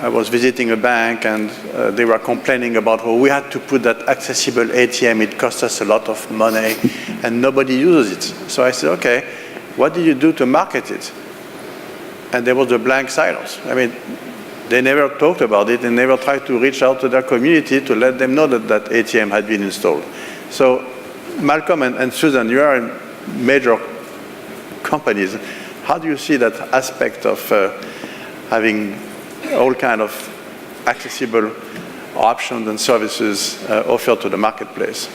I was visiting a bank and they were complaining about how we had to put that accessible ATM. It cost us a lot of money and nobody uses it. So I said, okay, what did you do to market it? And there was a blank silence. I mean, they never talked about it and never tried to reach out to their community to let them know that that ATM had been installed. So Malcom and Suzanne, you are in major companies. How do you see that aspect of having all kind of accessible options and services offered to the marketplace?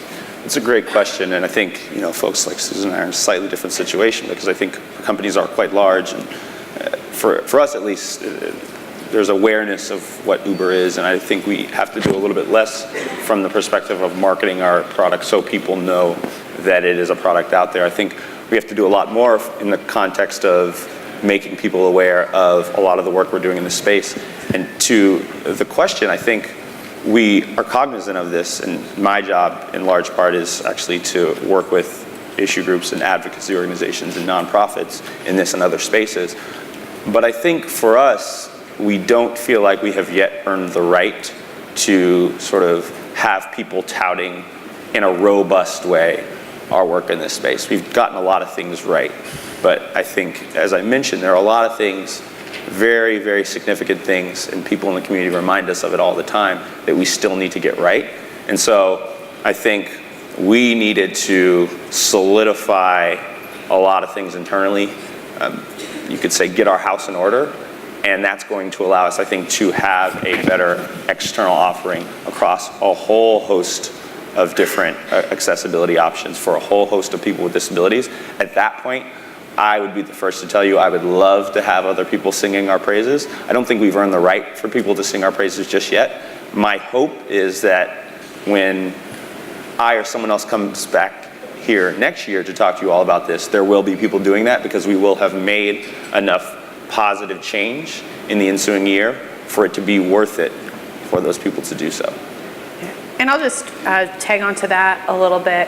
It's a great question, and I think folks like Suzanne are in a slightly different situation because I think companies are quite large, and for us at least, there's awareness of what Uber is, and I think we have to do a little bit less from the perspective of marketing our product so people know that it is a product out there. I think we have to do a lot more in the context of making people aware of a lot of the work we're doing in the space. And to the question, I think we are cognizant of this, and my job in large part is actually to work with issue groups and advocacy organizations and nonprofits in this and other spaces. But I think for us, we don't feel like we have yet earned the right to sort of have people touting in a robust way our work in this space. We've gotten a lot of things right, but I think, as I mentioned, there are a lot of things, very, very significant things, and people in the community remind us of it all the time, that we still need to get right. And so I think we needed to solidify a lot of things internally. You could say get our house in order, and that's going to allow us, I think, to have a better external offering across a whole host of different accessibility options for a whole host of people with disabilities. At that point, I would be the first to tell you I would love to have other people singing our praises. I don't think we've earned the right for people to sing our praises just yet. My hope is that when I or someone else comes back here next year to talk to you all about this, there will be people doing that because we will have made enough positive change in the ensuing year for it to be worth it for those people to do so. And I'll just tag on to that a little bit.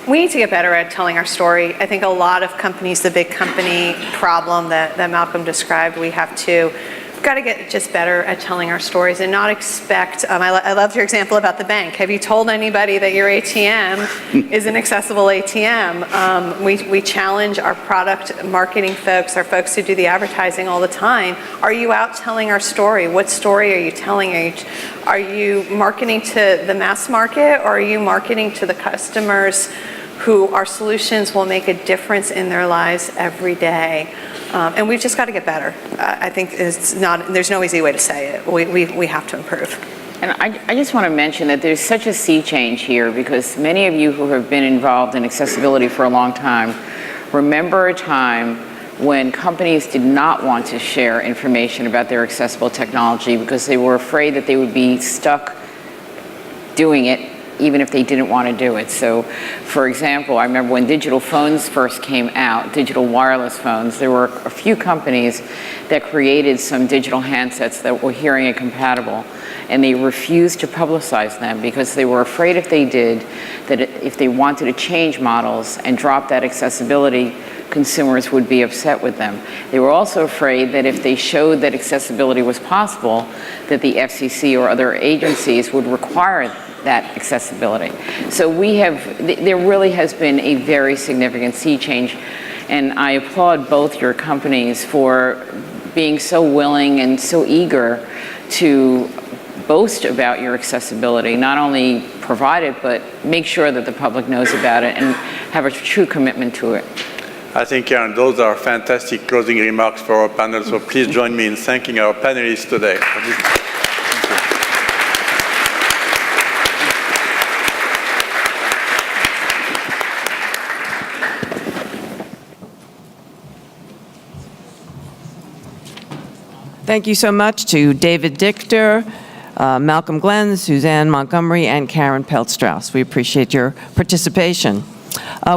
We need to get better at telling our story. I think a lot of companies, the big company problem that Malcolm described, we've got to get just better at telling our stories and not expect, I loved your example about the bank. Have you told anybody that your ATM is an accessible ATM? We challenge our product marketing folks, our folks who do the advertising all the time. Are you out telling our story? What story are you telling? Are you marketing to the mass market, or are you marketing to the customers who our solutions will make a difference in their lives every day? And we've just got to get better. I think there's no easy way to say it. We have to improve. And I just want to mention that there's such a sea change here, because many of you who have been involved in accessibility for a long time remember a time when companies did not want to share information about their accessible technology because they were afraid that they would be stuck doing it even if they didn't want to do it. So, for example, I remember when digital phones first came out, digital wireless phones, there were a few companies that created some digital handsets that were hearing aid compatible, and they refused to publicize them because they were afraid if they did, that if they wanted to change models and drop that accessibility, consumers would be upset with them. They were also afraid that if they showed that accessibility was possible, that the FCC or other agencies would require that accessibility. So there really has been a very significant sea change, and I applaud both your companies for being so willing and so eager to boast about your accessibility, not only provide it, but make sure that the public knows about it and have a true commitment to it. I think, Karen, those are fantastic closing remarks for our panel, so please join me in thanking our panelists today. Thank you so much to David Dikter, Malcolm Glenn, Suzanne Montgomery, and Karen Peltz Strauss. We appreciate your participation.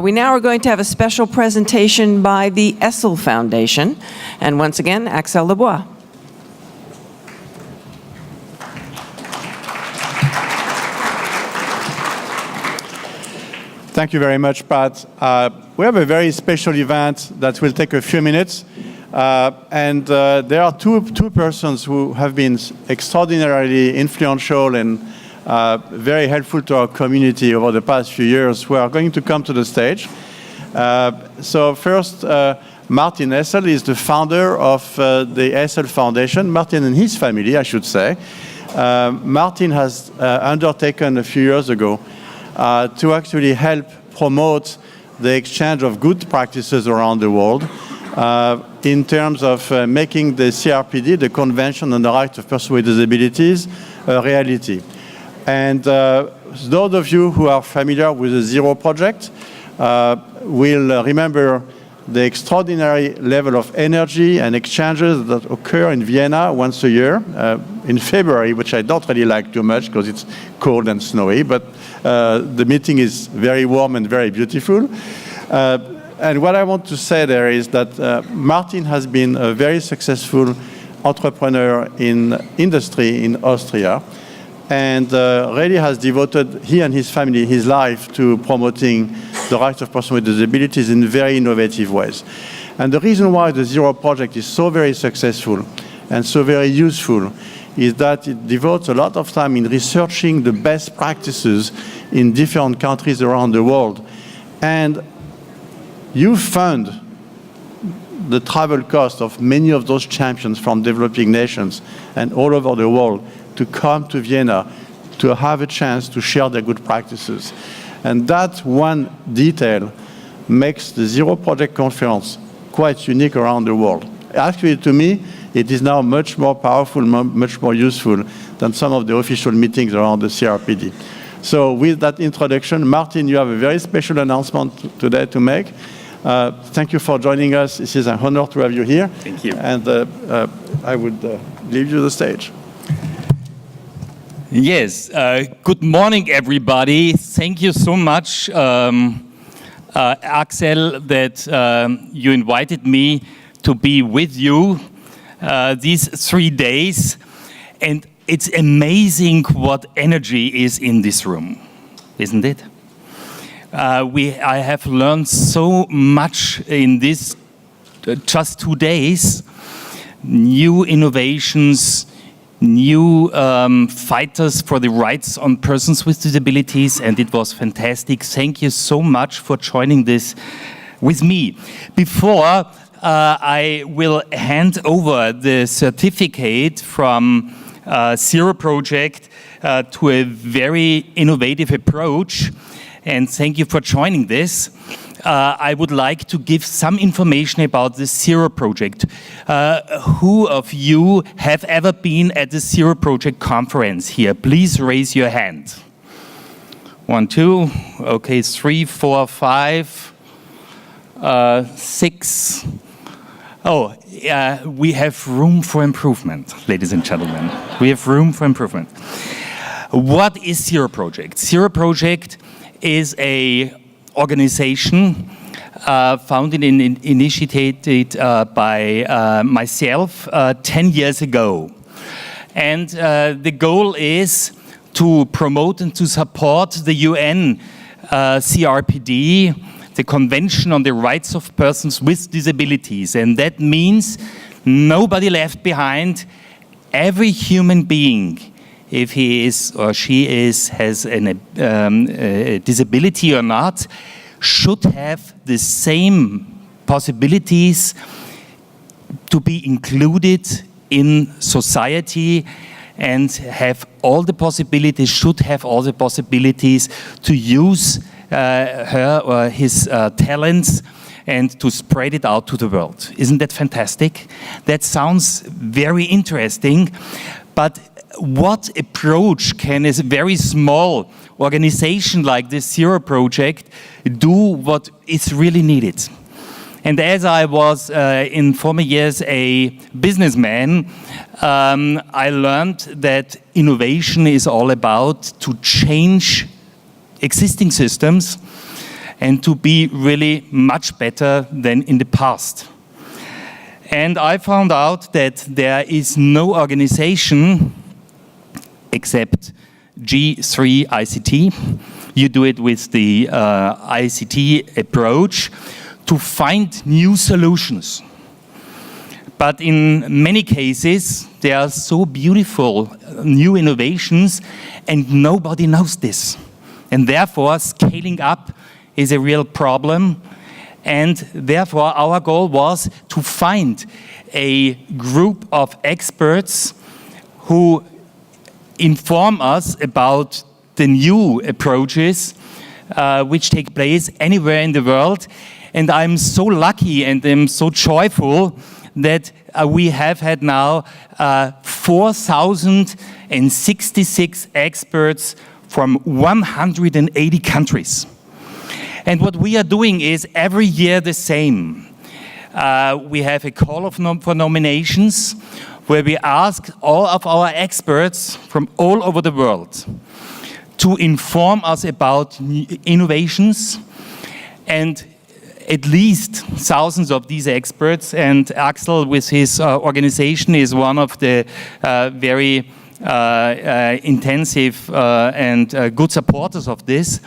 We now are going to have a special presentation by the Assistive Foundation. And once again, Axel Leblois. Thank you very much, Pat. We have a very special event that will take a few minutes. There are two persons who have been extraordinarily influential and very helpful to our community over the past few years who are going to come to the stage. So first, Martin Assel is the founder of the Assel Foundation. Martin and his family, I should say. Martin has undertaken a few years ago to actually help promote the exchange of good practices around the world in terms of making the CRPD, the Convention on the Rights of Persons with Disabilities, a reality. And those of you who are familiar with the Zero Project will remember the extraordinary level of energy and exchanges that occur in Vienna once a year in February, which I don't really like too much because it's cold and snowy, but the meeting is very warm and very beautiful. And what I want to say there is that Martin has been a very successful entrepreneur in industry in Austria, and really has devoted, he and his family, his life to promoting the rights of persons with disabilities in very innovative ways. And the reason why the Zero Project is so very successful and so very useful is that it devotes a lot of time in researching the best practices in different countries around the world. And you fund the travel cost of many of those champions from developing nations and all over the world to come to Vienna to have a chance to share their good practices. And that one detail makes the Zero Project Conference quite unique around the world. Actually, to me, it is now much more powerful, much more useful than some of the official meetings around the CRPD. So with that introduction, Martin, you have a very special announcement today to make. Thank you for joining us. This is an honor to have you here. Thank you. And I would leave you the stage. Yes, good morning, everybody. Thank you so much, Axel, that you invited me to be with you these 3 days. And it's amazing what energy is in this room, isn't it? I have learned so much in this just 2 days, new innovations, new fighters for the rights on persons with disabilities, and it was fantastic. Thank you so much for joining this with me. Before I will hand over the certificate from Zero Project to a very innovative approach, and thank you for joining this. I would like to give some information about the Zero Project. Who of you have ever been at the Zero Project conference here? Please raise your hand. 1, 2, okay, 3, 4, 5, 6. Oh, we have room for improvement, ladies and gentlemen. We have room for improvement. What is Zero Project? Zero Project is a organization founded and initiated by myself 10 years ago. And the goal is to promote and to support the UN CRPD, the Convention on the Rights of Persons with Disabilities. And that means nobody left behind. Every human being, if he is or she is, has a disability or not, should have the same possibilities to be included in society and have all the possibilities, should have all the possibilities to use her or his talents and to spread it out to the world. Isn't that fantastic? That sounds very interesting, but what approach can a very small organization like the Zero Project do what is really needed? And as I was in former years a businessman, I learned that innovation is all about to change existing systems and to be really much better than in the past. And I found out that there is no organization except G3 ICT. You do it with the ICT approach to find new solutions. But in many cases, there are so beautiful new innovations and nobody knows this. And therefore, scaling up is a real problem. And therefore, our goal was to find a group of experts who inform us about the new approaches which take place anywhere in the world. And I'm so lucky and I'm so joyful that we have had now 4,066 experts from 180 countries. And what we are doing is every year the same. We have a call for nominations where we ask all of our experts from all over the world to inform us about innovations, and at least thousands of these experts, and Axel with his organization is one of the very intensive and good supporters of this.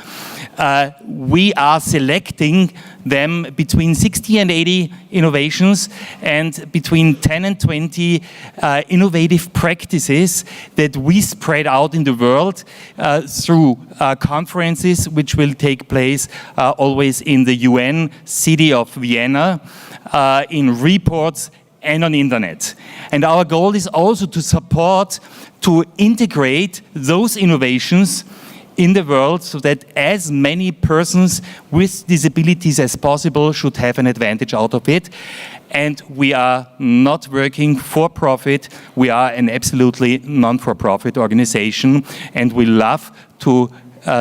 We are selecting them between 60 and 80 innovations and between 10 and 20 innovative practices that we spread out in the world through conferences which will take place always in the UN city of Vienna, in reports and on internet. And our goal is also to support, to integrate those innovations in the world so that as many persons with disabilities as possible should have an advantage out of it. And we are not working for profit, we are an absolutely non-for-profit organization, and we love to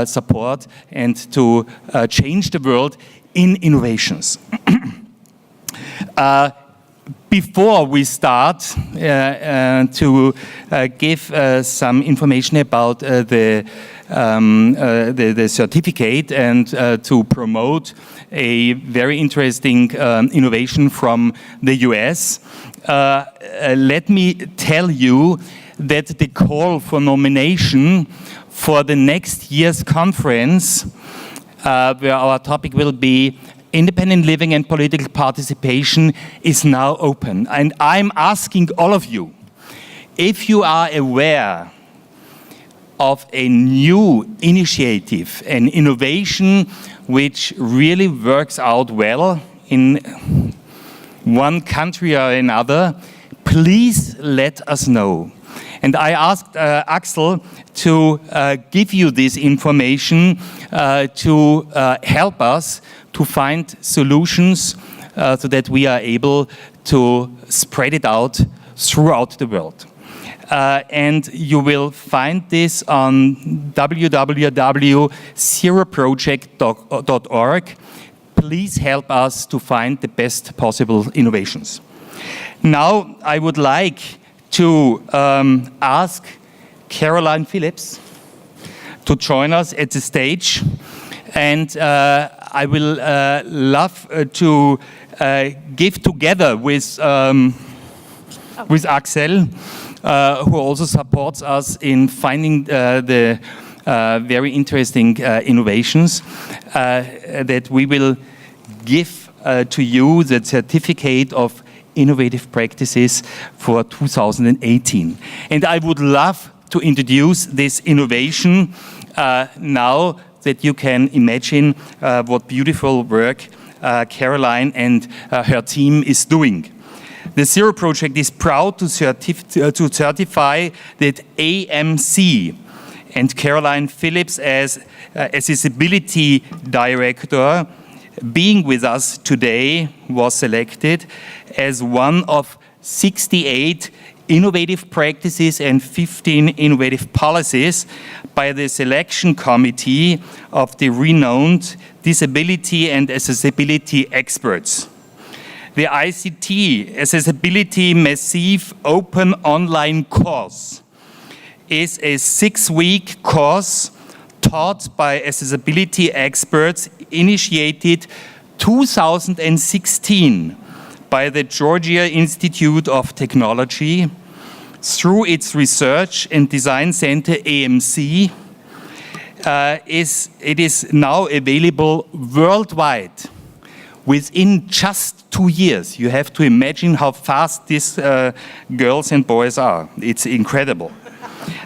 support and to change the world in innovations. Before we start to give some information about the certificate and to promote a very interesting innovation from the US, let me tell you that the call for nomination for the next year's conference, where our topic will be independent living and political participation, is now open. And I'm asking all of you, if you are aware of a new initiative, an innovation which really works out well in one country or another, please let us know. And I asked Axel to give you this information to help us to find solutions so that we are able to spread it out throughout the world. And you will find this on www.zeroproject.org. Please help us to find the best possible innovations. Now, I would like to ask Caroline Phillips to join us at the stage. And I will love to give together with Axel, who also supports us in finding the very interesting innovations, that we will give to you the certificate of innovative practices for 2018. And I would love to introduce this innovation now that you can imagine what beautiful work Caroline and her team is doing. The Zero Project is proud to certify that AMC and Caroline Phillips as Accessibility Director, being with us today, was selected as one of 68 innovative practices and 15 innovative policies by the selection committee of the renowned disability and accessibility experts. The ICT Accessibility Massive Open Online course is a 6-week course taught by accessibility experts initiated 2016 by the Georgia Institute of Technology through its Research and Design Center, AMC. It is now available worldwide within just 2 years. You have to imagine how fast these girls and boys are. It's incredible.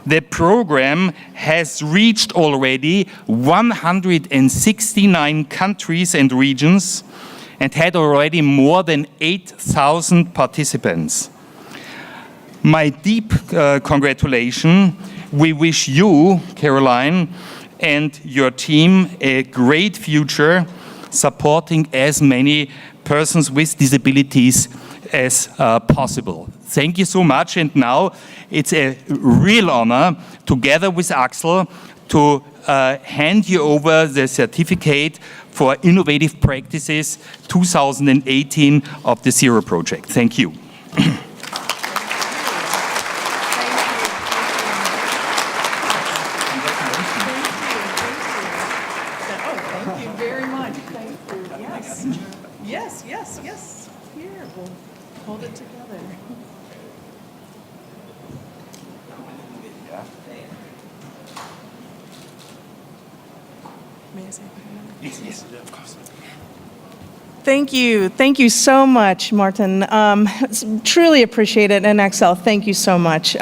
The program has reached already 169 countries and regions and had already more than 8,000 participants. My deep congratulations. We wish you, Caroline, and your team a great future, supporting as many persons with disabilities as possible. Thank you so much. And now it's a real honor, together with Axel, to hand you over the certificate for Innovative Practices 2018 of the Zero Project. Thank you. Yes. Here, we'll hold it together. May I say Yes, of course. Thank you so much, Martin. Truly appreciate it, and Axel, thank you so much.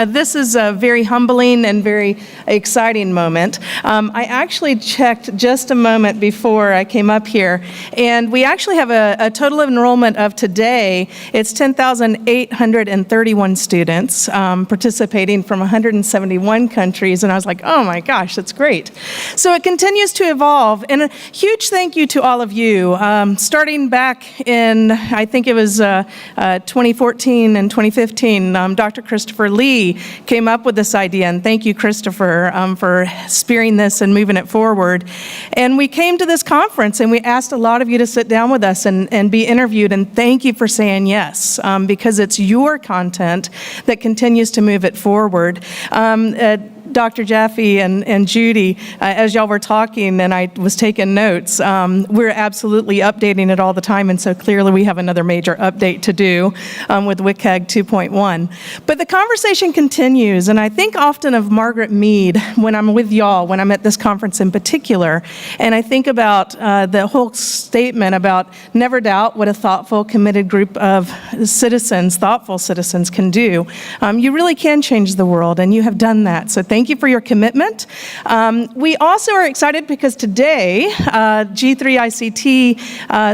This is a very humbling and very exciting moment. I actually checked just a moment before I came up here, and we actually have a total enrollment of today. It's 10,831 students participating from 171 countries, and I was like, oh my gosh, that's great. So it continues to evolve, and a huge thank you to all of you. Starting back in, I think it was 2014 and 2015, Dr. Christopher Lee came up with this idea, and thank you, Christopher, for spearing this and moving it forward. And we came to this conference, and we asked a lot of you to sit down with us and be interviewed, and thank you for saying yes, because it's your content that continues to move it forward. Dr. Jaffe and Judy, as y'all were talking and I was taking notes, we're absolutely updating it all the time, and so clearly we have another major update to do with WCAG 2.1. But the conversation continues, and I think often of Margaret Mead when I'm with y'all, when I'm at this conference in particular, and I think about the whole statement about never doubt what a thoughtful, committed group of citizens, thoughtful citizens can do. You really can change the world, and you have done that. So thank you for your commitment. We also are excited because today G3ICT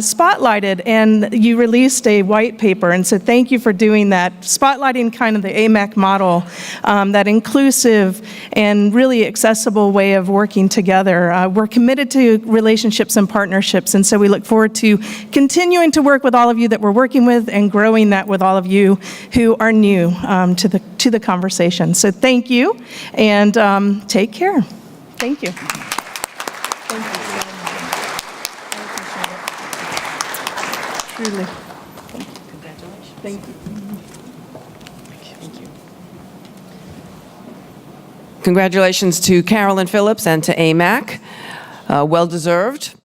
spotlighted, and you released a white paper, and so thank you for doing that, spotlighting kind of the AMAC model, that inclusive and really accessible way of working together. We're committed to relationships and partnerships, and so we look forward to continuing to work with all of you that we're working with and growing that with all of you who are new to the conversation. So thank you, and take care. Thank you. Thank you so much. I appreciate it. Truly. Thank you. Congratulations. Thank you. Thank you. Congratulations to Carolyn Phillips and to AMAC. Well deserved.